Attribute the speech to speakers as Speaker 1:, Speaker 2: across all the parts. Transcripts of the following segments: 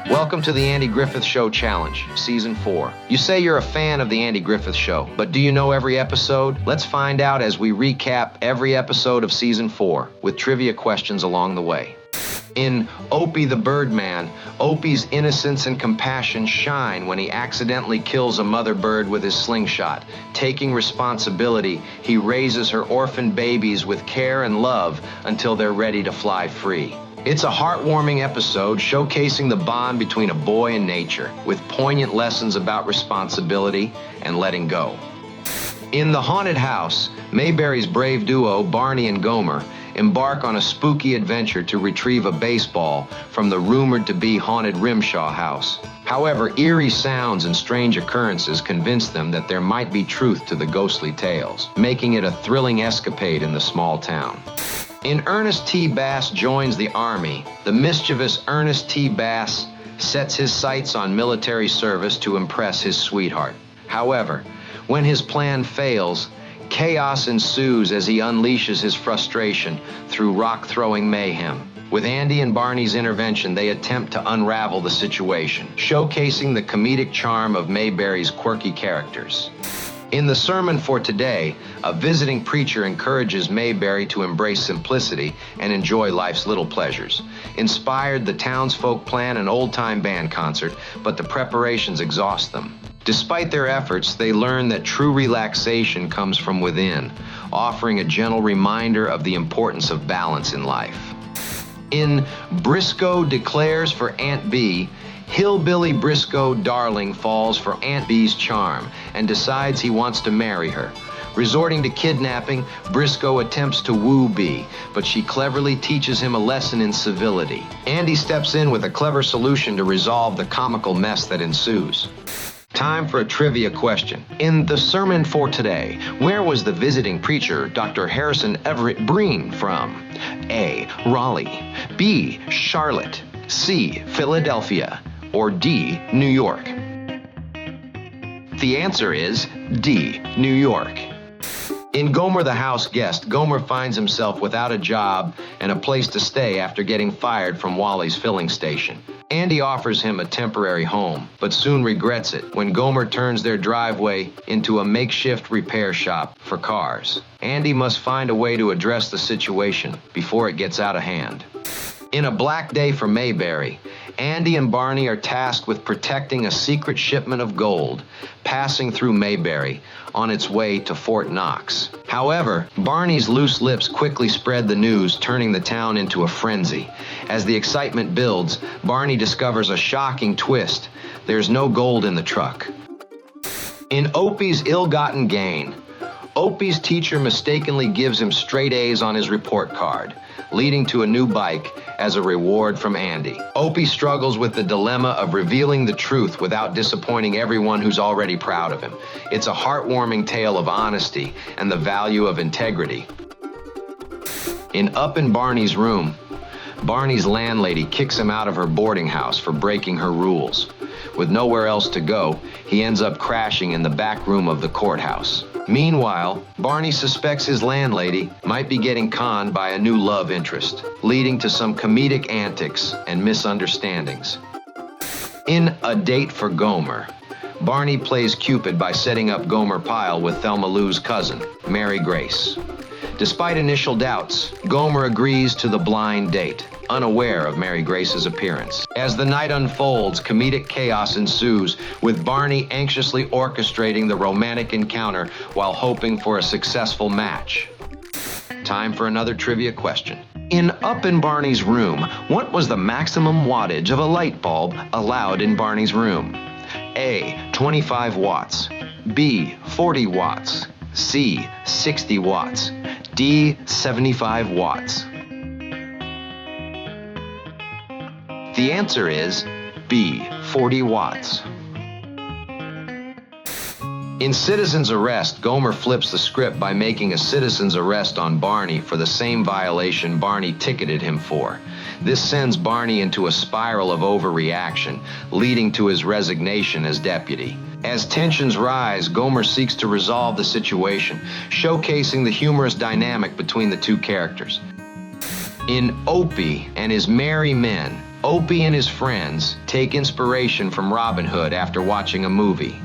Speaker 1: Welcome to the Andy Griffith Show Challenge, Season 4. You say you're a fan of the Andy Griffith Show, but do you know every episode? Let's find out as we recap every episode of Season 4, with trivia questions along the way. In Opie the Birdman, Opie's innocence and compassion shine when he accidentally kills a mother bird with his slingshot. Taking responsibility, he raises her orphan babies with care and love until they're ready to fly free. It's a heartwarming episode showcasing the bond between a boy and nature, with poignant lessons about responsibility and letting go. In The Haunted House, Mayberry's brave duo, Barney and Gomer, embark on a spooky adventure to retrieve a baseball from the rumored-to-be haunted Rimshaw house. However, eerie sounds and strange occurrences convince them that there might be truth to the ghostly tales, making it a thrilling escapade in the small town. In Ernest T. Bass Joins the Army, the mischievous Ernest T. Bass sets his sights on military service to impress his sweetheart. However, when his plan fails, chaos ensues as he unleashes his frustration through rock-throwing mayhem. With Andy and Barney's intervention, they attempt to unravel the situation, showcasing the comedic charm of Mayberry's quirky characters. In the sermon for today, a visiting preacher encourages Mayberry to embrace simplicity and enjoy life's little pleasures. Inspired, the townsfolk plan an old-time band concert, but the preparations exhaust them. Despite their efforts, they learn that true relaxation comes from within, offering a gentle reminder of the importance of balance in life. In Briscoe Declares for Aunt Bee, Hillbilly Briscoe Darling falls for Aunt Bee's charm and decides he wants to marry her. Resorting to kidnapping, Briscoe attempts to woo Bee, but she cleverly teaches him a lesson in civility. Andy steps in with a clever solution to resolve the comical mess that ensues. Time for a trivia question. In the sermon for today, where was the visiting preacher, Dr. Harrison Everett Breen, from? A. Raleigh. B. Charlotte. C. Philadelphia. Or D. New York? The answer is D. New York. In Gomer the House Guest, Gomer finds himself without a job and a place to stay after getting fired from Wally's filling station. Andy offers him a temporary home, but soon regrets it when Gomer turns their driveway into a makeshift repair shop for cars. Andy must find a way to address the situation before it gets out of hand. In A Black Day for Mayberry, Andy and Barney are tasked with protecting a secret shipment of gold passing through Mayberry on its way to Fort Knox. However, Barney's loose lips quickly spread the news, turning the town into a frenzy. As the excitement builds, Barney discovers a shocking twist. There's no gold in the truck. In Opie's Ill-Gotten Gain, Opie's teacher mistakenly gives him straight A's on his report card, leading to a new bike as a reward from Andy. Opie struggles with the dilemma of revealing the truth without disappointing everyone who's already proud of him. It's a heartwarming tale of honesty and the value of integrity. In Up in Barney's Room, Barney's landlady kicks him out of her boarding house for breaking her rules. With nowhere else to go, he ends up crashing in the back room of the courthouse. Meanwhile, Barney suspects his landlady might be getting conned by a new love interest, leading to some comedic antics and misunderstandings. In A Date for Gomer, Barney plays Cupid by setting up Gomer Pyle with Thelma Lou's cousin, Mary Grace. Despite initial doubts, Gomer agrees to the blind date, unaware of Mary Grace's appearance. As the night unfolds, comedic chaos ensues, with Barney anxiously orchestrating the romantic encounter while hoping for a successful match. Time for another trivia question. In Up in Barney's Room, what was the maximum wattage of a light bulb allowed in Barney's room? A. 25 watts. B. 40 watts. C. 60 watts. D. 75 watts. The answer is B. 40 watts. In Citizen's Arrest, Gomer flips the script by making a citizen's arrest on Barney for the same violation Barney ticketed him for. This sends Barney into a spiral of overreaction, leading to his resignation as deputy. As tensions rise, Gomer seeks to resolve the situation, showcasing the humorous dynamic between the two characters. In Opie and His Merry Men, Opie and his friends take inspiration from Robin Hood after watching a movie,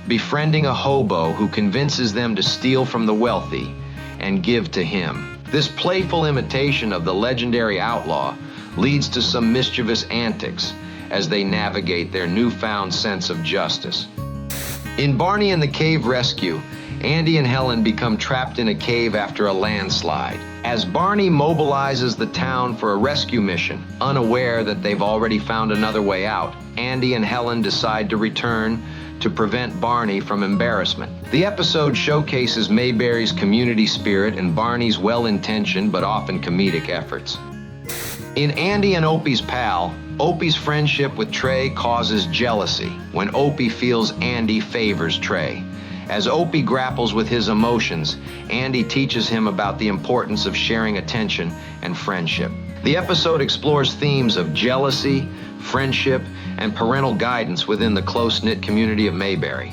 Speaker 1: befriending a hobo who convinces them to steal from the wealthy and give to him. This playful imitation of the legendary outlaw leads to some mischievous antics as they navigate their newfound sense of justice. In Barney and the Cave Rescue, Andy and Helen become trapped in a cave after a landslide. As Barney mobilizes the town for a rescue mission, unaware that they've already found another way out, Andy and Helen decide to return to prevent Barney from embarrassment. The episode showcases Mayberry's community spirit and Barney's well-intentioned but often comedic efforts. In Andy and Opie's Pal, Opie's friendship with Trey causes jealousy when Opie feels Andy favors Trey. As Opie grapples with his emotions, Andy teaches him about the importance of sharing attention and friendship. The episode explores themes of jealousy, friendship, and parental guidance within the close-knit community of Mayberry.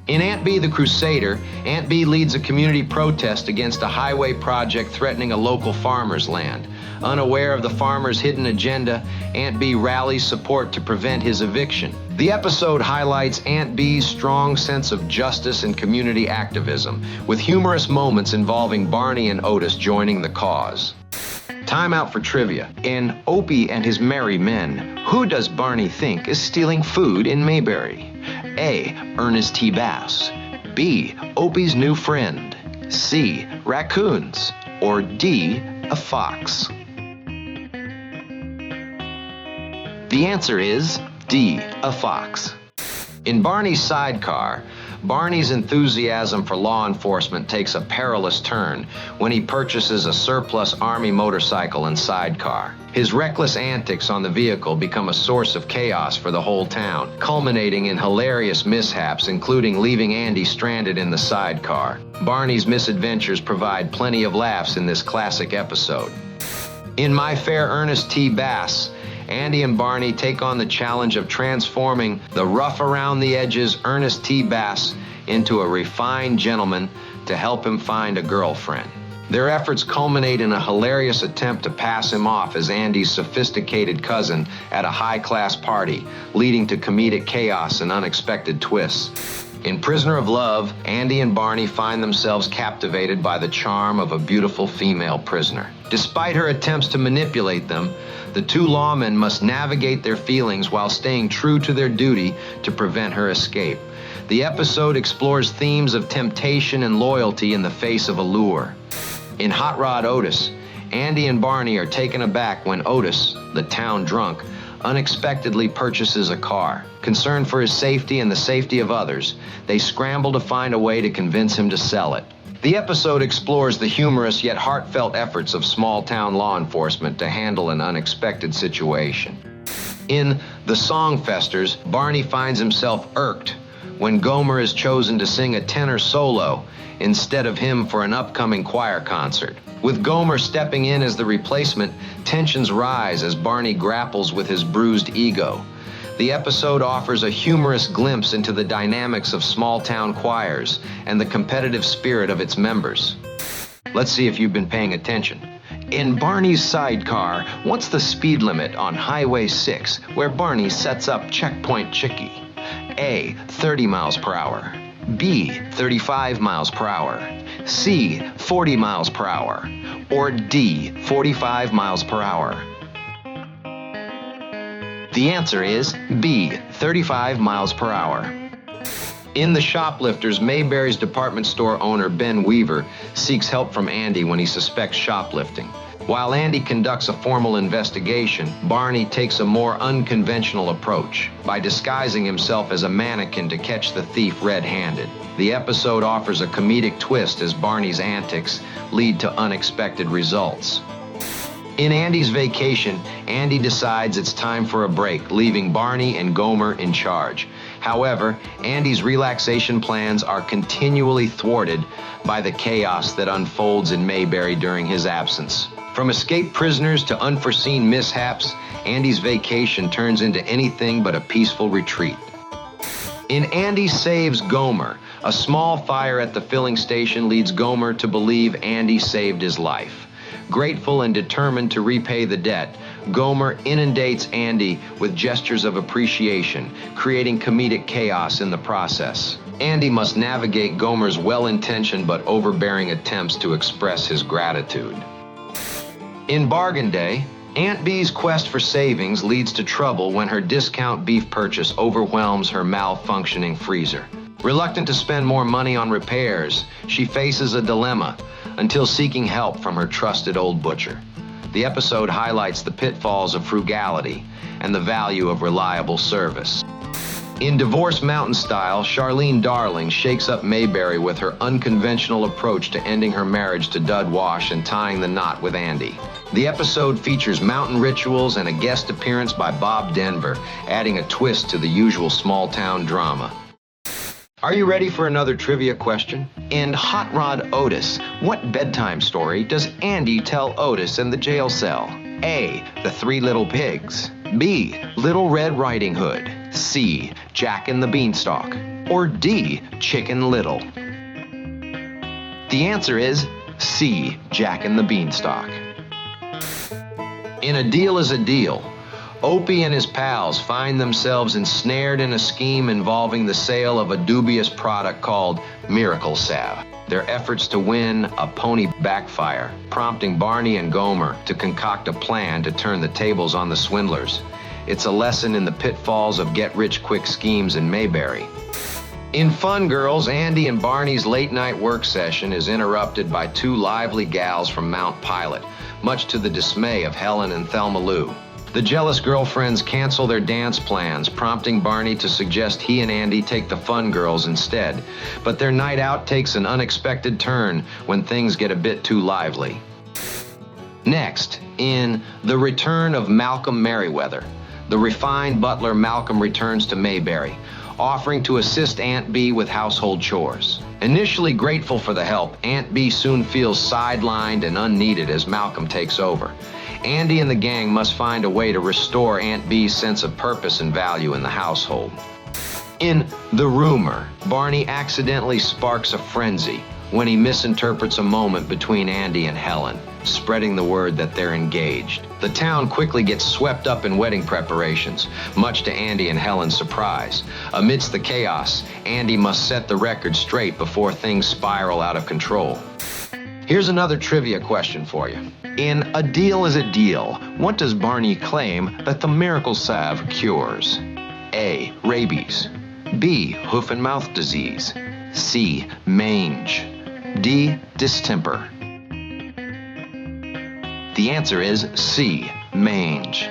Speaker 1: In Aunt Bee the Crusader, Aunt Bee leads a community protest against a highway project threatening a local farmer's land. Unaware of the farmer's hidden agenda, Aunt Bee rallies support to prevent his eviction. The episode highlights Aunt Bee's strong sense of justice and community activism, with humorous moments involving Barney and Otis joining the cause. Time out for trivia. In Opie and His Merry Men, who does Barney think is stealing food in Mayberry? A. Ernest T. Bass. B. Opie's new friend. C. Raccoons. Or D. A fox. The answer is D. A fox. In Barney's Sidecar, Barney's enthusiasm for law enforcement takes a perilous turn when he purchases a surplus Army motorcycle and sidecar. His reckless antics on the vehicle become a source of chaos for the whole town, culminating in hilarious mishaps, including leaving Andy stranded in the sidecar. Barney's misadventures provide plenty of laughs in this classic episode. In My Fair Ernest T. Bass, Andy and Barney take on the challenge of transforming the rough-around-the-edges Ernest T. Bass into a refined gentleman to help him find a girlfriend. Their efforts culminate in a hilarious attempt to pass him off as Andy's sophisticated cousin at a high-class party, leading to comedic chaos and unexpected twists. In Prisoner of Love, Andy and Barney find themselves captivated by the charm of a beautiful female prisoner. Despite her attempts to manipulate them, the two lawmen must navigate their feelings while staying true to their duty to prevent her escape. The episode explores themes of temptation and loyalty in the face of allure. In Hot Rod Otis, Andy and Barney are taken aback when Otis, the town drunk, unexpectedly purchases a car. Concerned for his safety and the safety of others, they scramble to find a way to convince him to sell it. The episode explores the humorous yet heartfelt efforts of small-town law enforcement to handle an unexpected situation. In The Songfesters, Barney finds himself irked when Gomer is chosen to sing a tenor solo instead of him for an upcoming choir concert. With Gomer stepping in as the replacement, tensions rise as Barney grapples with his bruised ego. The episode offers a humorous glimpse into the dynamics of small-town choirs and the competitive spirit of its members. Let's see if you've been paying attention. In Barney's Sidecar, what's the speed limit on Highway 6 where Barney sets up Checkpoint Chickie? A. 30 miles per hour. B. 35 miles per hour. C. 40 miles per hour. Or D. 45 miles per hour. The answer is B. 35 miles per hour. In The Shoplifters, Mayberry's department store owner Ben Weaver seeks help from Andy when he suspects shoplifting. While Andy conducts a formal investigation, Barney takes a more unconventional approach by disguising himself as a mannequin to catch the thief red-handed. The episode offers a comedic twist as Barney's antics lead to unexpected results. In Andy's Vacation, Andy decides it's time for a break, leaving Barney and Gomer in charge. However, Andy's relaxation plans are continually thwarted by the chaos that unfolds in Mayberry during his absence. From escaped prisoners to unforeseen mishaps, Andy's vacation turns into anything but a peaceful retreat. In Andy Saves Gomer, a small fire at the filling station leads Gomer to believe Andy saved his life. Grateful and determined to repay the debt, Gomer inundates Andy with gestures of appreciation, creating comedic chaos in the process. Andy must navigate Gomer's well-intentioned but overbearing attempts to express his gratitude. In Bargain Day, Aunt Bee's quest for savings leads to trouble when her discount beef purchase overwhelms her malfunctioning freezer. Reluctant to spend more money on repairs, she faces a dilemma until seeking help from her trusted old butcher. The episode highlights the pitfalls of frugality and the value of reliable service. In Divorce Mountain style, Charlene Darling shakes up Mayberry with her unconventional approach to ending her marriage to Dud Wash and tying the knot with Andy. The episode features mountain rituals and a guest appearance by Bob Denver, adding a twist to the usual small-town drama. Are you ready for another trivia question? In Hot Rod Otis, what bedtime story does Andy tell Otis in the jail cell? A. The Three Little Pigs. B. Little Red Riding Hood. C. Jack and the Beanstalk. Or D. Chicken Little. The answer is C. Jack and the Beanstalk. In A Deal is a Deal, Opie and his pals find themselves ensnared in a scheme involving the sale of a dubious product called Miracle Salve. Their efforts to win a pony backfire, prompting Barney and Gomer to concoct a plan to turn the tables on the swindlers. It's a lesson in the pitfalls of get-rich-quick schemes in Mayberry. In Fun Girls, Andy and Barney's late-night work session is interrupted by two lively gals from Mount Pilot, much to the dismay of Helen and Thelma Lou. The jealous girlfriends cancel their dance plans, prompting Barney to suggest he and Andy take the Fun Girls instead. But their night out takes an unexpected turn when things get a bit too lively. Next, in The Return of Malcolm Merriweather, the refined butler Malcolm returns to Mayberry, offering to assist Aunt Bee with household chores. Initially grateful for the help, Aunt Bee soon feels sidelined and unneeded as Malcolm takes over. Andy and the gang must find a way to restore Aunt Bee's sense of purpose and value in the household. In The Rumor, Barney accidentally sparks a frenzy when he misinterprets a moment between Andy and Helen, spreading the word that they're engaged. The town quickly gets swept up in wedding preparations, much to Andy and Helen's surprise. Amidst the chaos, Andy must set the record straight before things spiral out of control. Here's another trivia question for you. In A Deal is a Deal, what does Barney claim that the Miracle Salve cures? A. Rabies. B. Hoof and mouth disease. C. Mange. D. Distemper. The answer is C. Mange.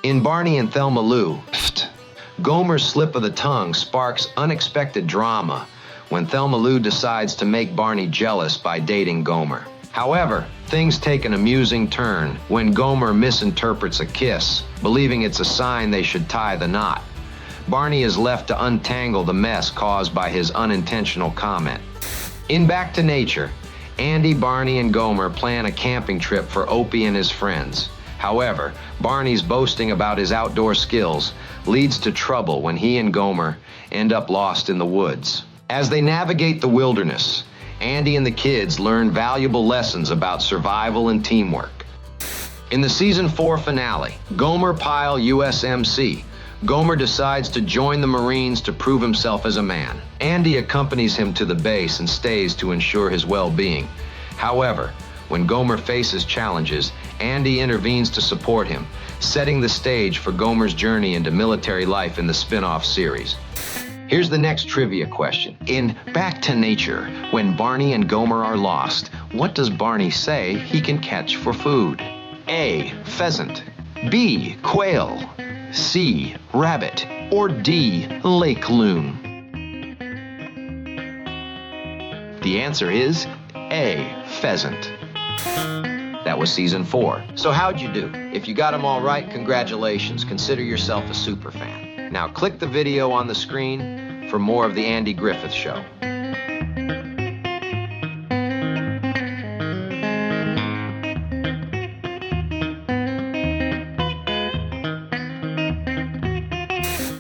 Speaker 1: In Barney and Thelma Lou, Phfftt, Gomer's slip of the tongue sparks unexpected drama when Thelma Lou decides to make Barney jealous by dating Gomer. However, things take an amusing turn when Gomer misinterprets a kiss, believing it's a sign they should tie the knot. Barney is left to untangle the mess caused by his unintentional comment. In Back to Nature, Andy, Barney, and Gomer plan a camping trip for Opie and his friends. However, Barney's boasting about his outdoor skills leads to trouble when he and Gomer end up lost in the woods. As they navigate the wilderness, Andy and the kids learn valuable lessons about survival and teamwork. In the season 4 finale, Gomer Pyle, U.S.M.C., Gomer decides to join the Marines to prove himself as a man. Andy accompanies him to the base and stays to ensure his well-being. However, when Gomer faces challenges, Andy intervenes to support him, setting the stage for Gomer's journey into military life in the spin-off series. Here's the next trivia question. In Back to Nature, when Barney and Gomer are lost, what does Barney say he can catch for food? A. Pheasant. B. Quail. C. Rabbit. Or D. Lake loon. The answer is A. Pheasant. That was season 4. So how'd you do? If you got them all right, congratulations. Consider yourself a super fan. Now click the video on the screen for more of the Andy Griffith Show.